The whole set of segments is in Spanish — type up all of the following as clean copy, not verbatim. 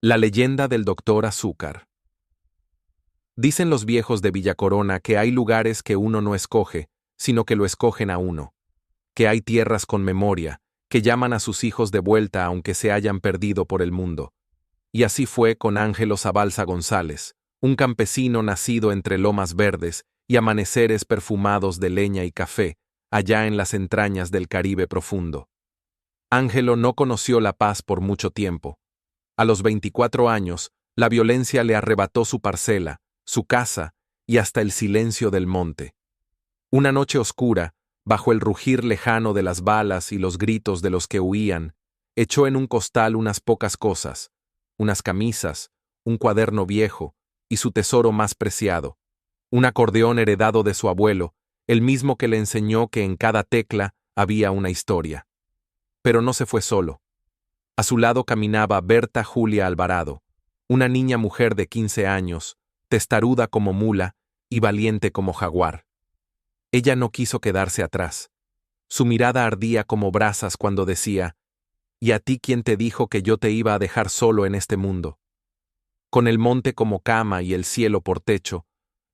La leyenda del doctor Azúcar. Dicen los viejos de Villacorona que hay lugares que uno no escoge, sino que lo escogen a uno. Que hay tierras con memoria, que llaman a sus hijos de vuelta aunque se hayan perdido por el mundo. Y así fue con Ángelo Zabalza González, un campesino nacido entre lomas verdes y amaneceres perfumados de leña y café, allá en las entrañas del Caribe profundo. Ángelo no conoció la paz por mucho tiempo. A los 24 años, la violencia le arrebató su parcela, su casa y hasta el silencio del monte. Una noche oscura, bajo el rugir lejano de las balas y los gritos de los que huían, echó en un costal unas pocas cosas, unas camisas, un cuaderno viejo y su tesoro más preciado, un acordeón heredado de su abuelo, el mismo que le enseñó que en cada tecla había una historia. Pero no se fue solo. A su lado caminaba Berta Julia Alvarado, una niña mujer de 15 años, testaruda como mula y valiente como jaguar. Ella no quiso quedarse atrás. Su mirada ardía como brasas cuando decía: ¿Y a ti quién te dijo que yo te iba a dejar solo en este mundo? Con el monte como cama y el cielo por techo,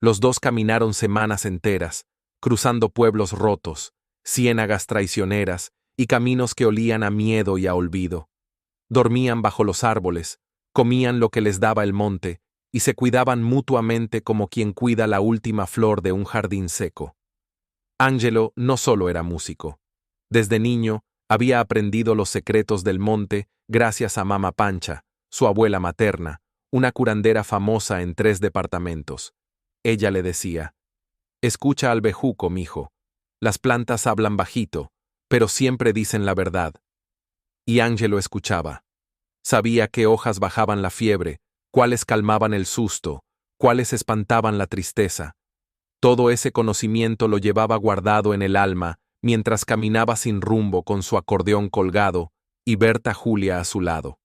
los dos caminaron semanas enteras, cruzando pueblos rotos, ciénagas traicioneras y caminos que olían a miedo y a olvido. Dormían bajo los árboles, comían lo que les daba el monte, y se cuidaban mutuamente como quien cuida la última flor de un jardín seco. Ángelo no solo era músico. Desde niño había aprendido los secretos del monte gracias a Mama Pancha, su abuela materna, una curandera famosa en 3 departamentos. Ella le decía: «Escucha al bejuco, mijo. Las plantas hablan bajito, pero siempre dicen la verdad». Y Ángelo escuchaba. Sabía qué hojas bajaban la fiebre, cuáles calmaban el susto, cuáles espantaban la tristeza. Todo ese conocimiento lo llevaba guardado en el alma mientras caminaba sin rumbo con su acordeón colgado y Berta Julia a su lado.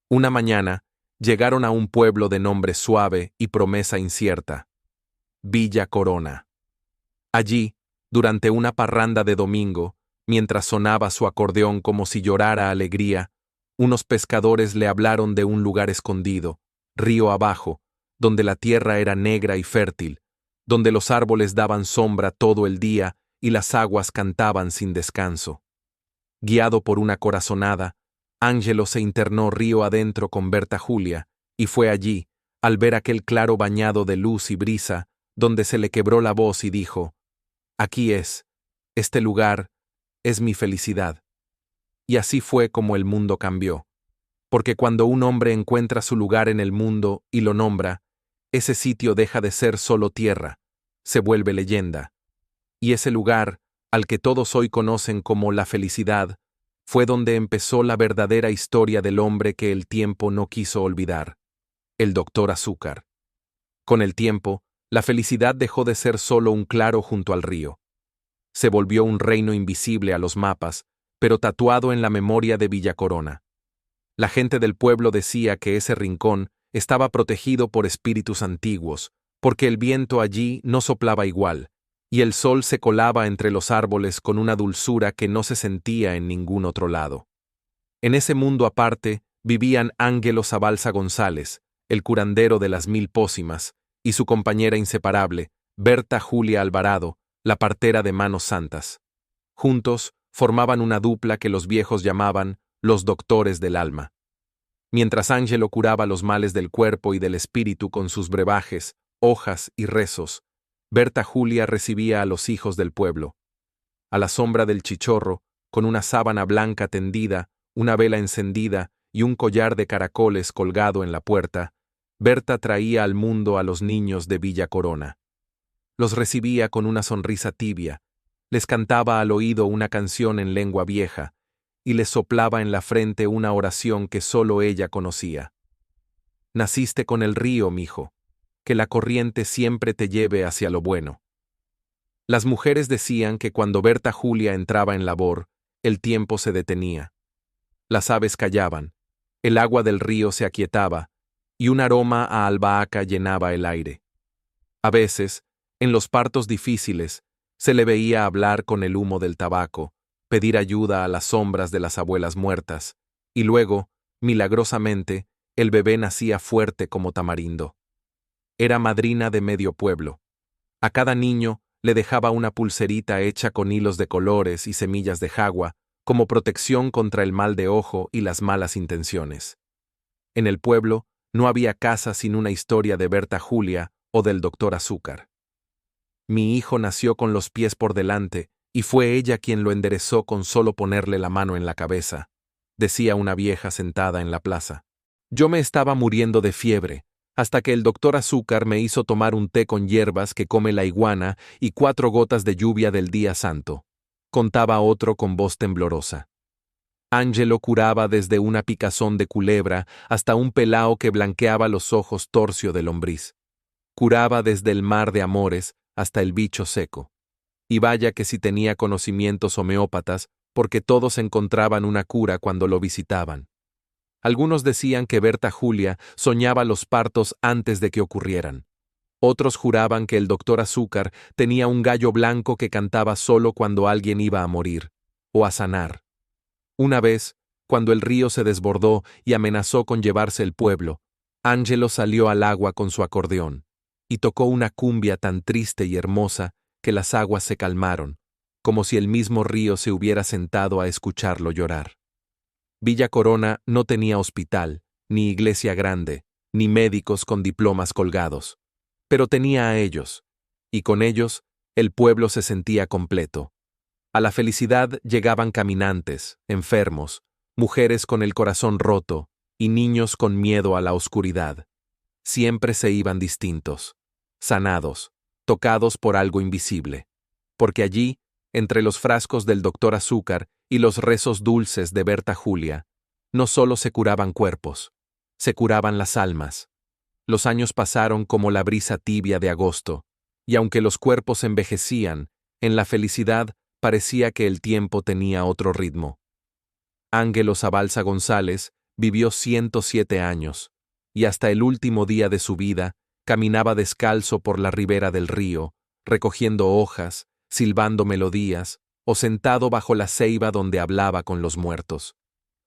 Una mañana, llegaron a un pueblo de nombre suave y promesa incierta: Villacorona. Allí, durante una parranda de domingo, mientras sonaba su acordeón como si llorara alegría, unos pescadores le hablaron de un lugar escondido, río abajo, donde la tierra era negra y fértil, donde los árboles daban sombra todo el día y las aguas cantaban sin descanso. Guiado por una corazonada, Ángelo se internó río adentro con Berta Julia, y fue allí, al ver aquel claro bañado de luz y brisa, donde se le quebró la voz y dijo: «Aquí es, este lugar, es mi felicidad». Y así fue como el mundo cambió. Porque cuando un hombre encuentra su lugar en el mundo y lo nombra, ese sitio deja de ser solo tierra, se vuelve leyenda. Y ese lugar, al que todos hoy conocen como la felicidad, fue donde empezó la verdadera historia del hombre que el tiempo no quiso olvidar: el doctor Azúcar. Con el tiempo, la felicidad dejó de ser solo un claro junto al río. Se volvió un reino invisible a los mapas, pero tatuado en la memoria de Villacorona. La gente del pueblo decía que ese rincón estaba protegido por espíritus antiguos, porque el viento allí no soplaba igual, y el sol se colaba entre los árboles con una dulzura que no se sentía en ningún otro lado. En ese mundo aparte vivían Ángelo Zabalza González, el curandero de las 1000 pócimas, y su compañera inseparable, Berta Julia Alvarado, la partera de manos santas. Juntos formaban una dupla que los viejos llamaban los doctores del alma. Mientras Ángelo curaba los males del cuerpo y del espíritu con sus brebajes, hojas y rezos, Berta Julia recibía a los hijos del pueblo. A la sombra del chichorro, con una sábana blanca tendida, una vela encendida y un collar de caracoles colgado en la puerta, Berta traía al mundo a los niños de Villacorona. Los recibía con una sonrisa tibia, les cantaba al oído una canción en lengua vieja, y les soplaba en la frente una oración que solo ella conocía. «Naciste con el río, mijo, que la corriente siempre te lleve hacia lo bueno». Las mujeres decían que cuando Berta Julia entraba en labor, el tiempo se detenía. Las aves callaban, el agua del río se aquietaba, y un aroma a albahaca llenaba el aire. A veces, en los partos difíciles, se le veía hablar con el humo del tabaco, pedir ayuda a las sombras de las abuelas muertas, y luego, milagrosamente, El bebé nacía fuerte como tamarindo. Era madrina de medio pueblo. A cada niño le dejaba una pulserita hecha con hilos de colores y semillas de jagua, como protección contra el mal de ojo y las malas intenciones. En el pueblo no había casa sin una historia de Berta Julia o del doctor Azúcar. Mi hijo nació con los pies por delante, y fue ella quien lo enderezó con solo ponerle la mano en la cabeza, decía una vieja sentada en la plaza. Yo me estaba muriendo de fiebre, hasta que el doctor Azúcar me hizo tomar un té con hierbas que come la iguana y 4 gotas de lluvia del día santo, contaba otro con voz temblorosa. Ángelo curaba desde una picazón de culebra hasta un pelao que blanqueaba los ojos torcio de lombriz. Curaba desde el mar de amores hasta el bicho seco. Y vaya que si tenía conocimientos homeópatas, porque todos encontraban una cura cuando lo visitaban. Algunos decían que Berta Julia soñaba los partos antes de que ocurrieran. Otros juraban que el doctor Azúcar tenía un gallo blanco que cantaba solo cuando alguien iba a morir, o a sanar. Una vez, cuando el río se desbordó y amenazó con llevarse el pueblo, Ángelo salió al agua con su acordeón, y tocó una cumbia tan triste y hermosa que las aguas se calmaron, como si el mismo río se hubiera sentado a escucharlo llorar. Villa Corona no tenía hospital, ni iglesia grande, ni médicos con diplomas colgados, pero tenía a ellos, y con ellos el pueblo se sentía completo. A la felicidad llegaban caminantes, enfermos, mujeres con el corazón roto y niños con miedo a la oscuridad. Siempre se iban distintos, sanados, tocados por algo invisible. Porque allí, entre los frascos del doctor Azúcar y los rezos dulces de Berta Julia, no solo se curaban cuerpos, se curaban las almas. Los años pasaron como la brisa tibia de agosto, y aunque los cuerpos envejecían, en la felicidad parecía que el tiempo tenía otro ritmo. Ángelo Zabalza González vivió 107 años, y hasta el último día de su vida caminaba descalzo por la ribera del río, recogiendo hojas, silbando melodías, o sentado bajo la ceiba donde hablaba con los muertos.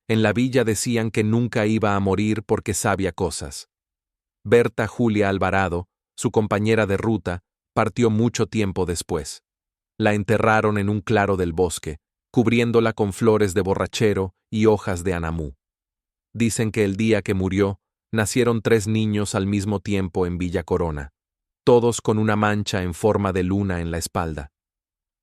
En la villa decían que nunca iba a morir porque sabía cosas. Berta Julia Alvarado, su compañera de ruta, partió mucho tiempo después. La enterraron en un claro del bosque, cubriéndola con flores de borrachero y hojas de anamú. Dicen que el día que murió, nacieron 3 niños al mismo tiempo en Villa Corona, todos con una mancha en forma de luna en la espalda.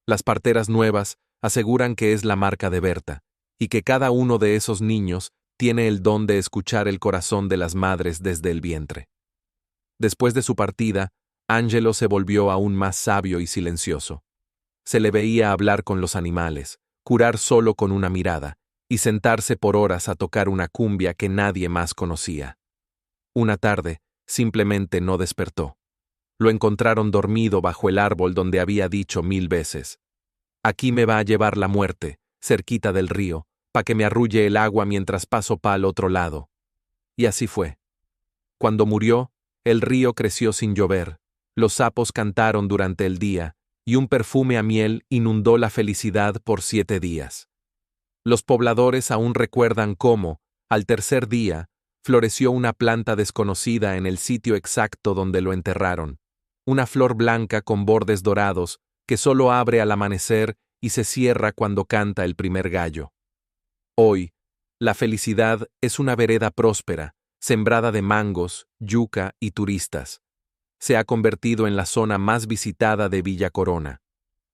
Las parteras nuevas aseguran que es la marca de Berta, y que cada uno de esos niños tiene el don de escuchar el corazón de las madres desde el vientre. Después de su partida, Ángelo se volvió aún más sabio y silencioso. Se le veía hablar con los animales, curar solo con una mirada, y sentarse por horas a tocar una cumbia que nadie más conocía. Una tarde, simplemente no despertó. Lo encontraron dormido bajo el árbol donde había dicho 1000 veces: «Aquí me va a llevar la muerte, cerquita del río, pa' que me arrulle el agua mientras paso pa'l otro lado». Y así fue. Cuando murió, el río creció sin llover, los sapos cantaron durante el día, y un perfume a miel inundó la felicidad por 7 días. Los pobladores aún recuerdan cómo, al tercer día, floreció una planta desconocida en el sitio exacto donde lo enterraron, una flor blanca con bordes dorados que solo abre al amanecer y se cierra cuando canta el primer gallo. Hoy, la felicidad es una vereda próspera, sembrada de mangos, yuca y turistas. Se ha convertido en la zona más visitada de Villa Corona.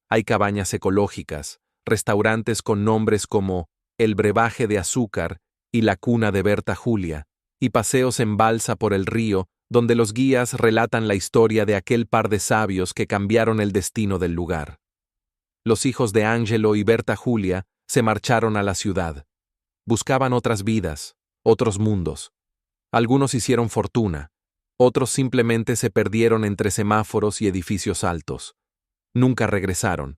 Hay cabañas ecológicas, restaurantes con nombres como El Brebaje de Azúcar y La Cuna de Berta Julia, y paseos en balsa por el río donde los guías relatan la historia de aquel par de sabios que cambiaron el destino del lugar. Los hijos de Ángelo y Berta Julia se marcharon a la ciudad. Buscaban otras vidas, otros mundos. Algunos hicieron fortuna, otros simplemente se perdieron entre semáforos y edificios altos. Nunca regresaron.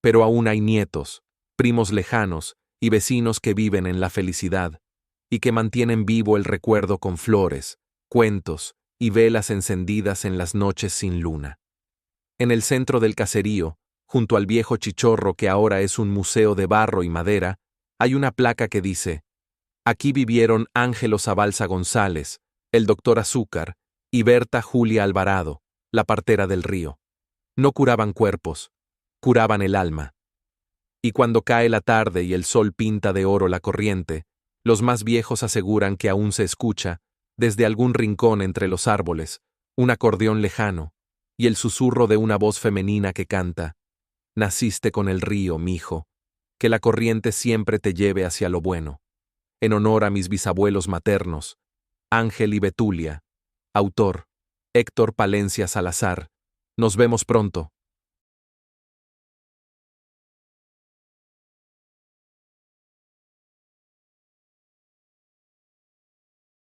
Pero aún hay nietos, primos lejanos y vecinos que viven en la felicidad y que mantienen vivo el recuerdo con flores, cuentos y velas encendidas en las noches sin luna. En el centro del caserío, junto al viejo chichorro que ahora es un museo de barro y madera, hay una placa que dice: Aquí vivieron Ángelo Zabalza González, el doctor Azúcar, y Berta Julia Alvarado, la partera del río. No curaban cuerpos, curaban el alma. Y cuando cae la tarde y el sol pinta de oro la corriente, los más viejos aseguran que aún se escucha, desde algún rincón entre los árboles, un acordeón lejano, y el susurro de una voz femenina que canta: «Naciste con el río, mijo, que la corriente siempre te lleve hacia lo bueno». En honor a mis bisabuelos maternos, Ángel y Betulia. Autor: Héctor Palencia Salazar. Nos vemos pronto.